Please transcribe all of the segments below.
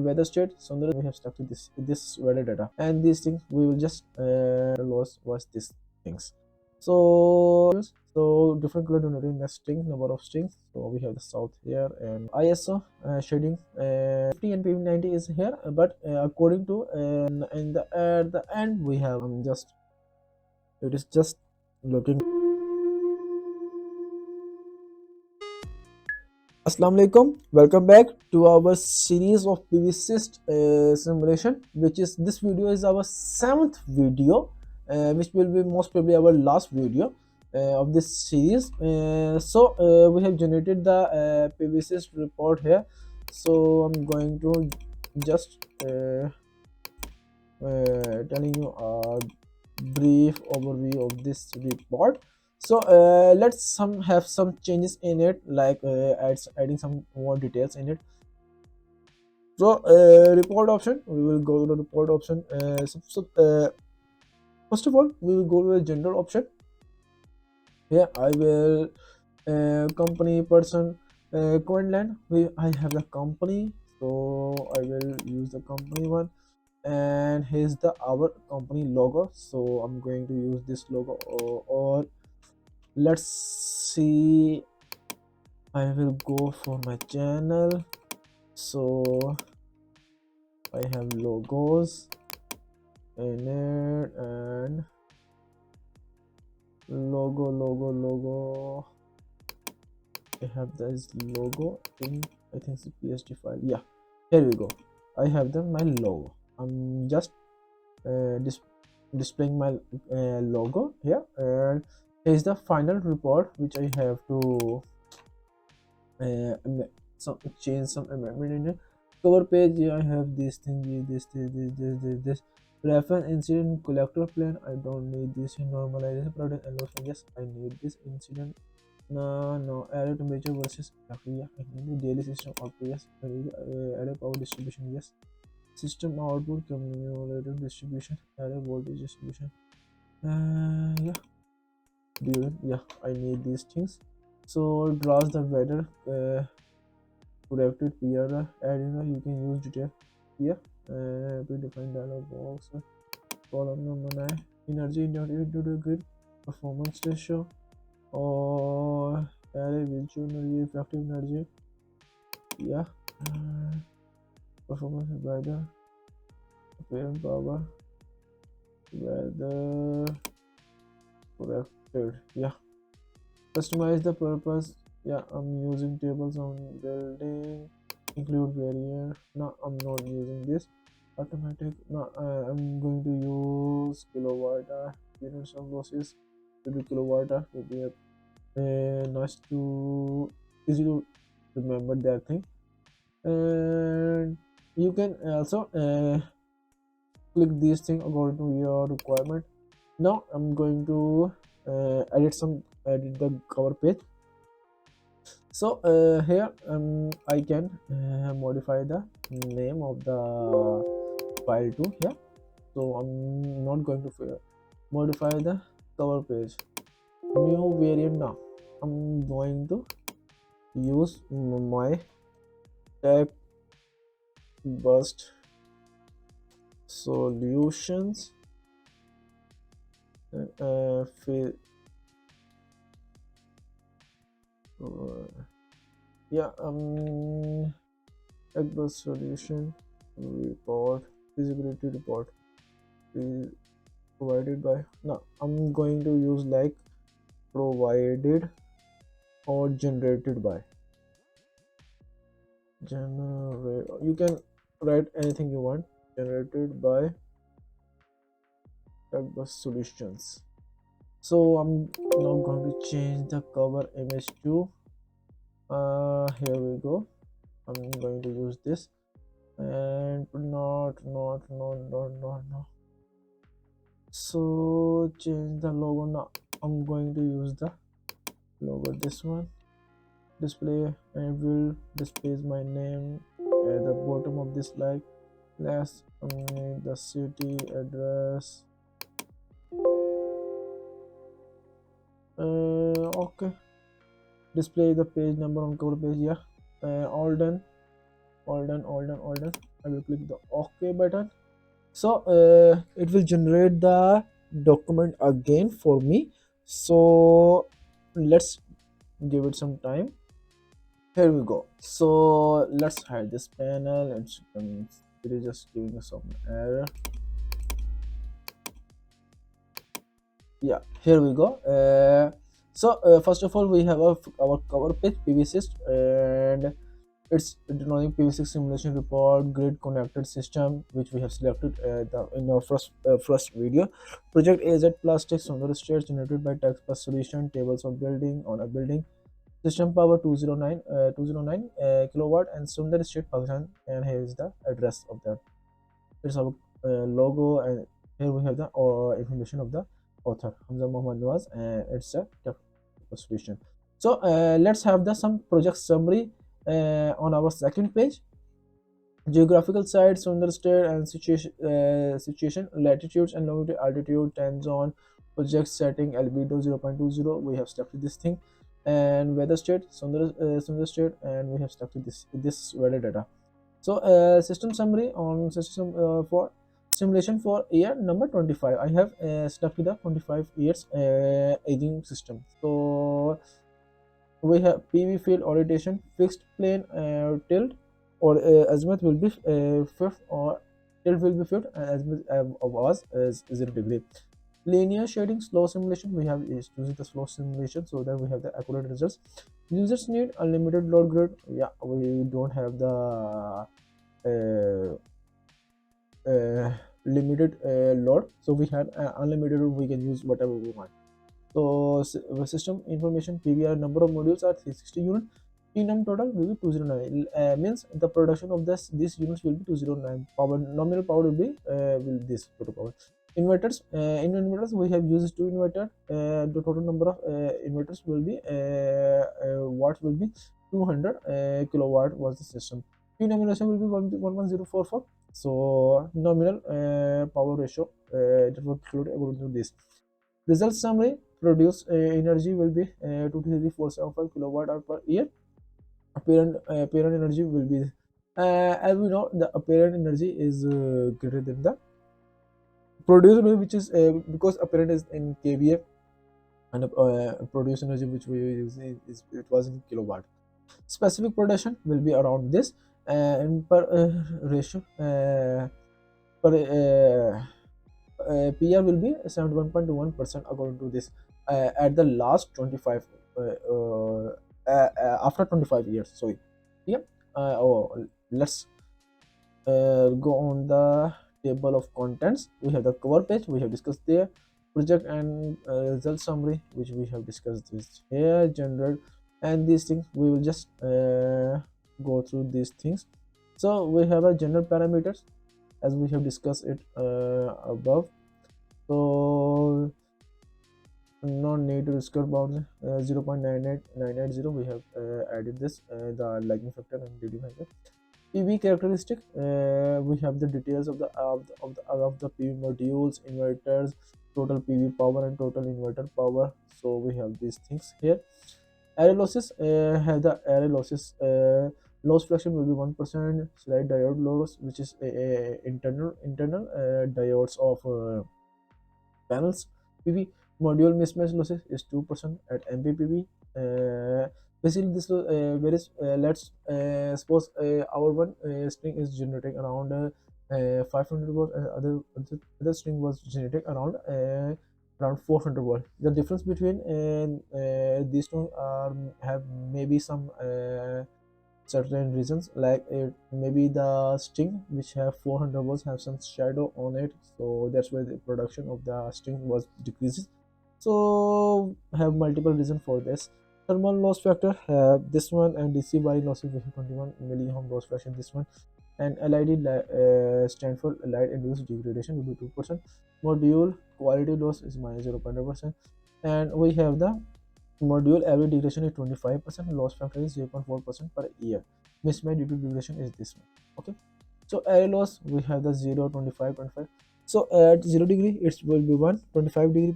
weather state. So we have selected this weather data, and these things we will just was these things. So different color denoting the string, number of strings. So we have the south here, and ISO shading 50 and PV90 is here, but according to in the at the end we have just it is just looking. Assalamu alaikum, welcome back to our series of PVSyst simulation, which is this video is our 7th video, which will be most probably our last video of this series. So we have generated the PVSyst report here. So I'm going to just telling you a brief overview of this report. So let's have some changes in it, like adding some more details in it. So report option, we will go to the report option. First of all, we will go to the general option. Here I will company person command line. I have the company, so I will use the company one, and here's the our company logo. So I'm going to use this logo, or let's see, I will go for my channel. So I have logos in it, and logo. I have this logo in, I think it's a PSD file. Yeah, here we go. I have my logo. I'm just displaying my logo here, and here's the final report which I have to change some amendment in it. Cover page, yeah, I have this thing, this reference incident collector plan. I don't need this. Normalization product and yes, I need this incident. No error temperature versus yeah, I need the daily system output. Yes, I need error power distribution. Yes, system output cumulative distribution, error voltage distribution. Yeah, yeah, I need these things. So draws the weather corrected PR, and you can use detail here. Predefined dialog box, column number 9, energy into the grid, performance ratio, or array visual energy, effective energy. Yeah, performance by the apparent power, weather corrected. Yeah, customize the purpose. Yeah, I'm using tables on building, include variant. No, I'm not using this. Automatic. No, I'm going to use kilowatt units of losses to do kilowatt to be nice to easy to remember that thing. And you can also click this thing according to your requirement. Now I'm going to edit the cover page. So here I can modify the name of the file too here. So I'm not going to modify the cover page. New variant. Now I'm going to use my tech burst solutions yeah, tech burst solution report, feasibility report is provided by. Now I'm going to use like provided or generated by. You can write anything you want. Generated by tech burst solutions. So I'm now going to change the cover image to here we go. I'm going to use this, and not. So change the logo. Now I'm going to use the logo, this one, display, and will displays my name at the bottom of this slide. Let's need the city address. Okay, display the page number on cover page. Yeah, all done. I will click the OK button. So it will generate the document again for me. So let's give it some time. Here we go. So let's hide this panel, and it is just giving us some error. Yeah, here we go. First of all, we have our cover page PVSyst, and it's denoting PV6 simulation report grid connected system, which we have selected in our first video. Project AZ plastics on the state generated by text plus solution tables of building on a building. System power 209 kilowatt and Sundar state function, and here is the address of that. Here's our logo, and here we have the information of the author Hamza Muhammad Nawaz, and it's a solution. So let's have the some project summary on our second page. Geographical sites on the state and situation, latitudes and longitude, altitude, time zone, project setting, albedo 0.20. We have selected this thing, and weather state, Sundar state, and we have selected this weather data. So system summary on system for simulation for year number 25. I have selected the 25 years aging system. So we have PV field orientation, fixed plane tilt, or azimuth will be fifth, or tilt will be fifth, and azimuth was is 0 degree. Linear shading, slow simulation. We have is using the slow simulation so that we have the accurate results. Users need unlimited load grid. Yeah, we don't have the uh, limited load, so we have unlimited. We can use whatever we want. So system information PVR number of modules are 360 units. Pnum total will be 209. Means the production of these units will be 209. Power nominal power will this total power. Inverters. In inverters we have used 2 inverter. The total number of inverters will be watts will be 200 kilowatt was the system. P nomination will be 11044. So nominal power ratio that will include according to this. Result summary: produce energy will be 23475 kilowatt hour per year. Apparent energy will be as we know, the apparent energy is greater than the produced energy, which is because apparent is in kVA, and produced energy which we use it was in kilowatt. Specific production will be around this, and per ratio per PR will be 71.21% according to this at the last 25 after 25 years. Sorry. Yeah. Let's go on the table of contents. We have the cover page, we have discussed there. Project and result summary, which we have discussed this here. General, and these things we will just go through these things. So we have a general parameters as we have discussed it above. So no need to discuss about 0.98980. We have added this the lagging factor and leading factor. PV characteristic, we have the details of the PV modules, inverters, total PV power and total inverter power. So we have these things here. Array losses, have the array losses. Loss fraction will be 1%. Slide diode loss, which is internal diodes of panels. PV module mismatch losses is 2% at MPPV. Basically, this varies. Let's suppose our one string is generating around 500 volt, and other string was generating around 400 volt. The difference between these two are have maybe some certain reasons, like maybe the string which have 400 volts have some shadow on it, so that's why the production of the string was decreases. So have multiple reasons for this. Thermal loss factor have this one, and DC wiring losses we have 21 milliohm loss fraction this one, and LID stand for light induced degradation will be 2%. Module quality loss is minus 0.1%, and we have the module average degradation is 25%, loss factor is 0.4% per year. Mismatch due to degradation is this one. Okay, so array loss we have the 0, 25, 25. So at 0 degree it will be 1, 25 degree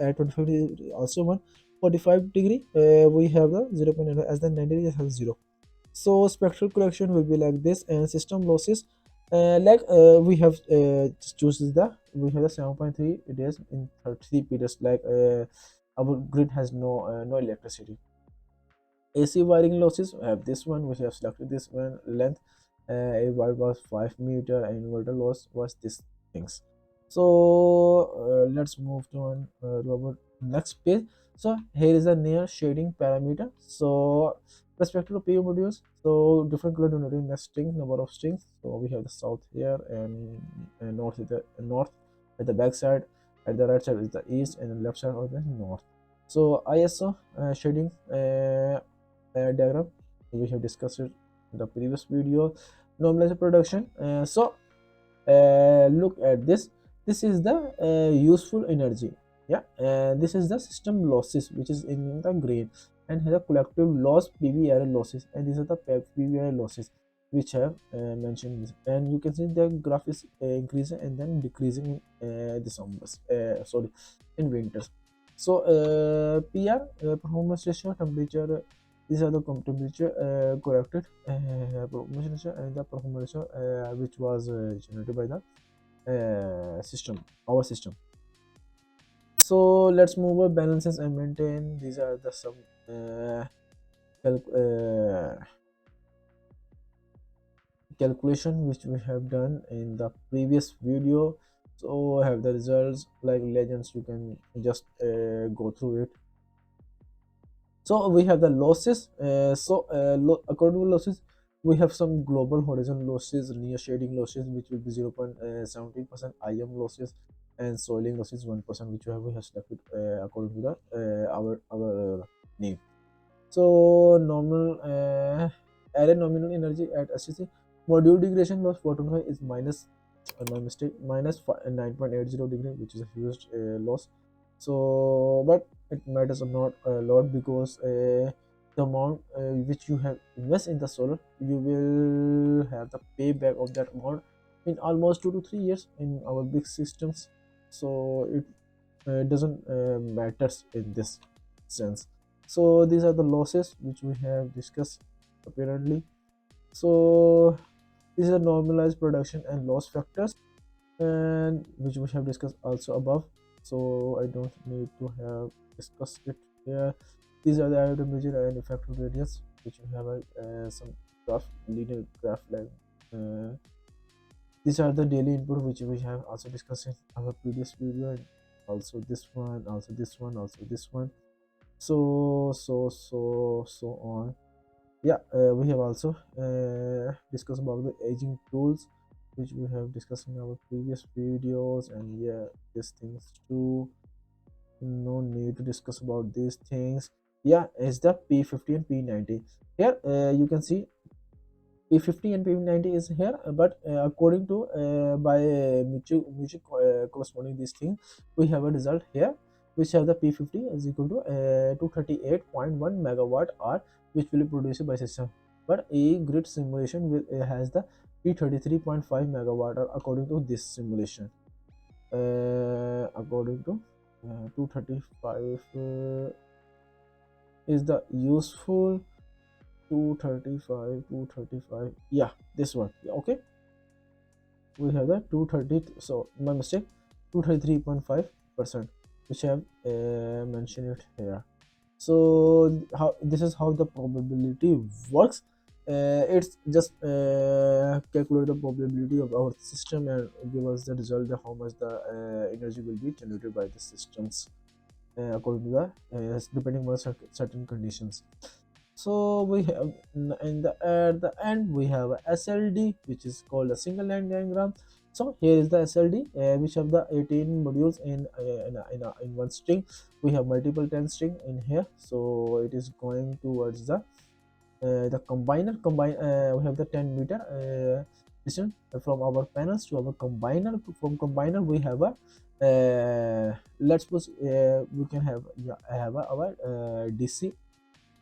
at 25 degree also 1, 45 degree we have the 0.9, as the 90 degree has 0. So spectral correction will be like this, and system losses We have just chooses the we have the 7.3 days in 33 periods. Our grid has no electricity. AC wiring losses, we have this one, we have selected this one. Length, a wire was 5 meter, and inverter loss was this things. So let's move to our next page. So here is a near shading parameter. So respect to PV modules, so different color denoting the string, number of strings. So we have the south here, and north is the north at the back side, at the right side is the east, and the left side of the north. So ISO shading diagram we have discussed it in the previous video. Normalize production. Look at this is the useful energy. Yeah, this is the system losses which is in the green, and has a collective loss PV array losses, and these are the PV array losses which have mentioned this. And you can see the graph is increasing and then decreasing in the summers, sorry, in winters. So PR, performance ratio, temperature, these are the temperature corrected performance ratio, and the performance ratio which was generated by the system, our system. So let's move over balances and maintain. These are the some calc- uh, calculation which we have done in the previous video. So I have the results like legends. You can just go through it. So we have the losses. According to losses, we have some global horizon losses, near shading losses, which will be 0.17% IM losses, and soiling losses 1%, which we have selected according to the our name. So normal array nominal energy at STC module degradation loss photon high is minus, my mistake, minus 9.80 degree, which is a huge loss. So but it matters not a lot, because the amount which you have invest in the solar, you will have the payback of that amount in almost 2 to 3 years in our big systems. So it doesn't matters in this sense. So these are the losses which we have discussed apparently. So these are normalized production and loss factors, and which we have discussed also above, so I don't need to have discussed it here. These are the item measure and effective radius, which we have some graph, linear graph like these are the daily input which we have also discussed in our previous video, and also this one, also this one, also this one. So on. Yeah, we have also discussed about the aging tools, which we have discussed in our previous videos, and yeah, these things too, no need to discuss about these things. Yeah, it's the P50 and P90 here. You can see P50 and P90 is here, but according to by mutual corresponding this thing, we have a result here, which have the P50 is equal to 238.1 megawatt hour, which will be produced by system. But a grid simulation will has the P33.5 megawatt hour according to this simulation. According to 235 is the useful 235, 235, yeah, this one. Yeah, okay, we have the 230, so my mistake, 233.5%, which I have mentioned it here. So how this is how the probability works. It's just calculate the probability of our system and give us the result of how much the energy will be generated by the systems according to the depending on certain conditions. So we have in the at the end we have a SLD, which is called a single line diagram. So here is the SLD, which have the 18 modules in one string. We have multiple 10 string in here, so it is going towards the combiner. We have the 10 meter distance from our panels to our combiner. From combiner we have a let's suppose we can have, yeah, I have our DC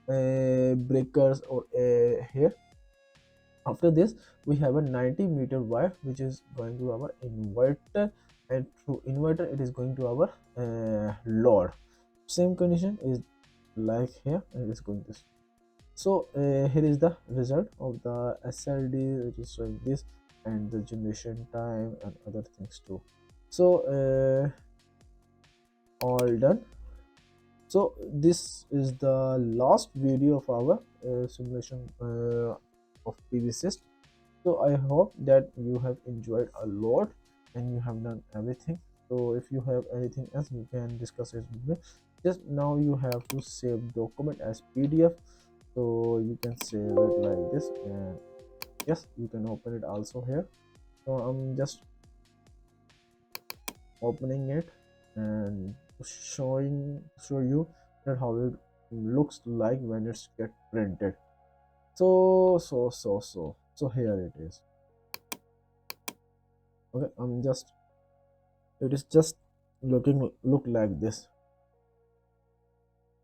breakers or here. After this we have a 90-meter wire which is going to our inverter, and through inverter it is going to our load. Same condition is like here, and it is going this. So here is the result of the SLD, which is showing this. and the generation time and other things too. So all done. So this is the last video of our simulation of PVSyst. So I hope that you have enjoyed a lot and you have done everything. So if you have anything else, you can discuss it with me. Just now you have to save document as PDF, so you can save it like this, and yes, you can open it also here. So I'm just opening it and show you that how it looks like when it's get printed. So here it is. Okay, it is just look like this.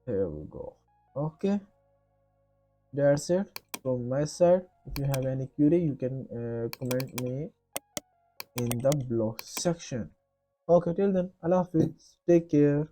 Here we go. Okay, that's it from my side. If you have any query, you can comment me in the blog section. Okay, till then, Allah Hafiz, take care.